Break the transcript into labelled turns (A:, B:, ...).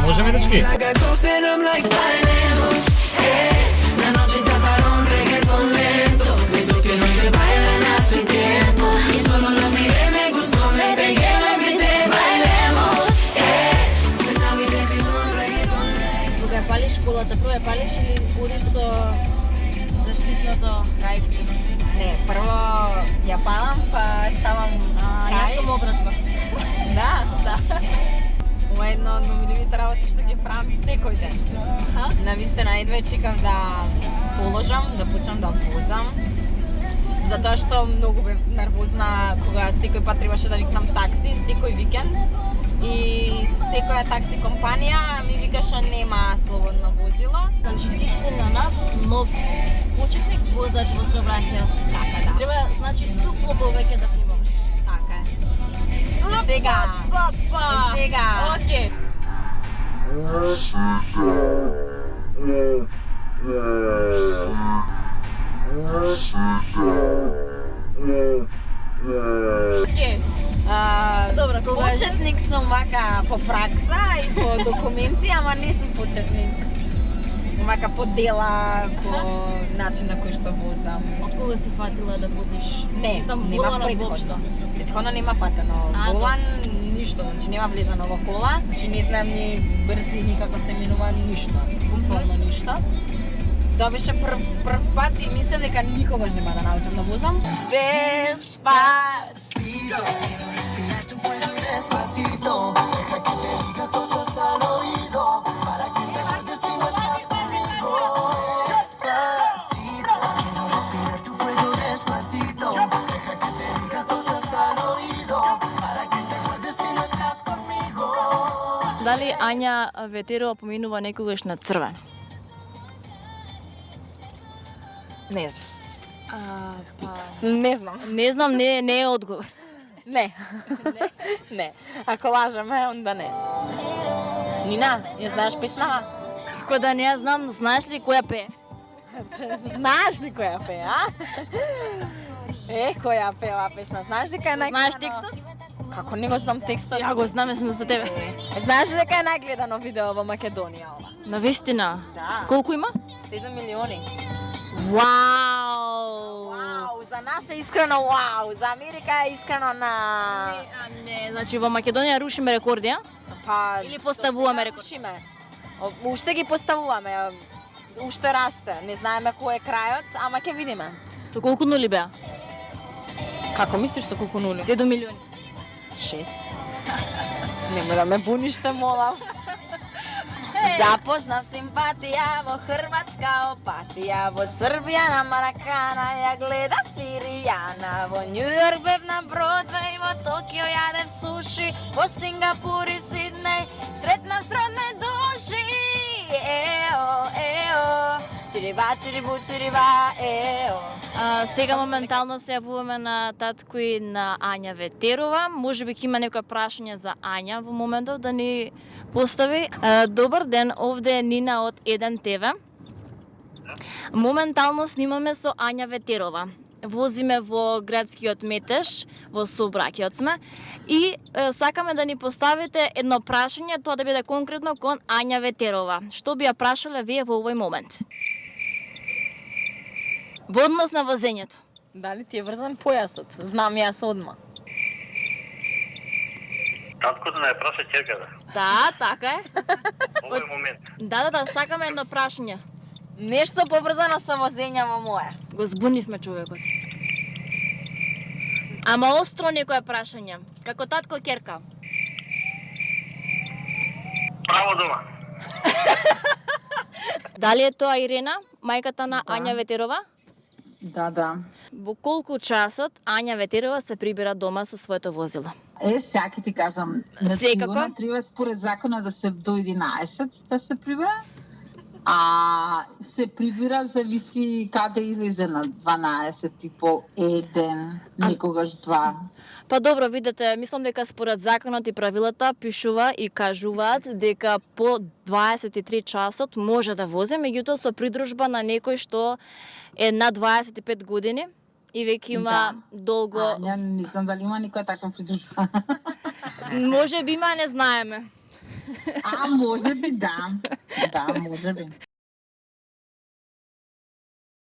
A: Можеме, дечки?
B: Кога палиш колата, прво ја палиш или одиш со заштитното кајче?
C: Не, прво ја палам, па ставам
B: Јас сум обратно.
C: Да. Ова е една од номиливите работи што ги правам секој ден. Навистина едва чекам да положам, да почнам да возам. Затоа што многу бев нервозна кога секој пат требаше да викнам такси, секој викенд. И секоја такси компанија ми викаше нема слободно возило.
B: Значи ти си на нас нов почетник возач во сообраќајот.
C: Така да.
B: Треба значи дупло повеќе да внимаваш.
C: Така е. И сега. И сега.
B: Океј. Океј. Добро, кога
C: Почетник сум вака по пракса и по документи, ама не сум почетник. Вака по дела, по начин на кој што возам.
B: Од кога си фатила да возиш?
C: Не, нема предходно. Предходно нема фатено волан, ништо, значи нема влезано во кола, значи не знам ни брзини како се менува ништо, буквално ништо. Тоа беше прв пат и мислев дека никогаш нема да научам да возам. Despacito.
B: Дали Ања Ветерова поминува некогаш на црвено?
C: Не знам. Не знам.
B: Не знам, не е одговор.
C: Не. Не. Ако лажеме, онда не. Нина, не знаеш песна?
B: Како да не ја знам, знаеш ли која пее?
C: Знаеш ли која пее, а? Која пее оваа песна? Знаеш дека е најгледано?
B: Знаеш текстот?
C: Како не го знам текстот?
B: Ја го знам, јас за тебе.
C: Знаеш ли дека е најгледано видео во Македонија ова?
B: Навистина?
C: Да.
B: Колку има?
C: 7 милиони.
B: Вау!
C: Вау, за нас е искрено вау, за Америка е искрено на...
B: Не, значи во Македонија рушиме рекорди, а?
C: Па...
B: Или поставуваме рекорди?
C: Рушиме. Уште ги поставуваме, уште расте. Не знаеме кој е крајот, ама ќе видиме.
B: Со колку нули беа?
C: Како мислиш со колку нули?
B: 7 милиони.
C: 6. Нема да ме буниште, молам. Запознав симпатија во Хрватска опатија, во Србија на Маракана ја гледав Лиријана, во Њу Јорк бев на Бродвеј, во Токио јадев суши, во Сингапур и Сиднеј сретнав сродне души. Ео, чириба, чирибу, чириба, ео.
B: Сега моментално се јавуваме на татко и на Ања Ветерова. Може би ќе има некој прашање за Ања во моментов да ни постави. Добар ден, овде е Нина од 1 ТВ. Моментално снимаме со Ања Ветерова. Возиме во градскиот метеж, во сообраќајот сме и сакаме да ни поставите едно прашање, тоа да биде конкретно кон Ања Ветерова. Што би ја прашале вие во овој момент? Во однос на возењето.
C: Дали ти е врзан појасот? Знам јас одма.
D: Татко да ме праша ќерката.
B: Да, така е.
D: Овој момент.
B: Да, сакаме едно прашање.
C: Нешто поврзано со возење во моје.
B: Го збунивме човекот. Ама остро некое прашање. Како татко ќерка.
D: Право дома.
B: Дали е тоа Ирена, мајката на Ања Ветерова?
E: Да.
B: Во колку часот Ања Ветерова се прибира дома со своето возило?
E: Сега ќе ти кажам,
B: Секако?
E: треба според закона да се до 11 да се прибира, а се прибира зависи каде излезе на 12 и по 1, некогаш 2.
B: Па добро, видете, мислам дека според законот и правилата пишува и кажуваат дека по 23 часот може да вози, меѓутоа со придружба на некој што е на 25 години и веќе има долго...
E: Ја не знам дали има никоја таква придружба.
B: Може би има, не знаеме.
E: може би, да. Да, може би.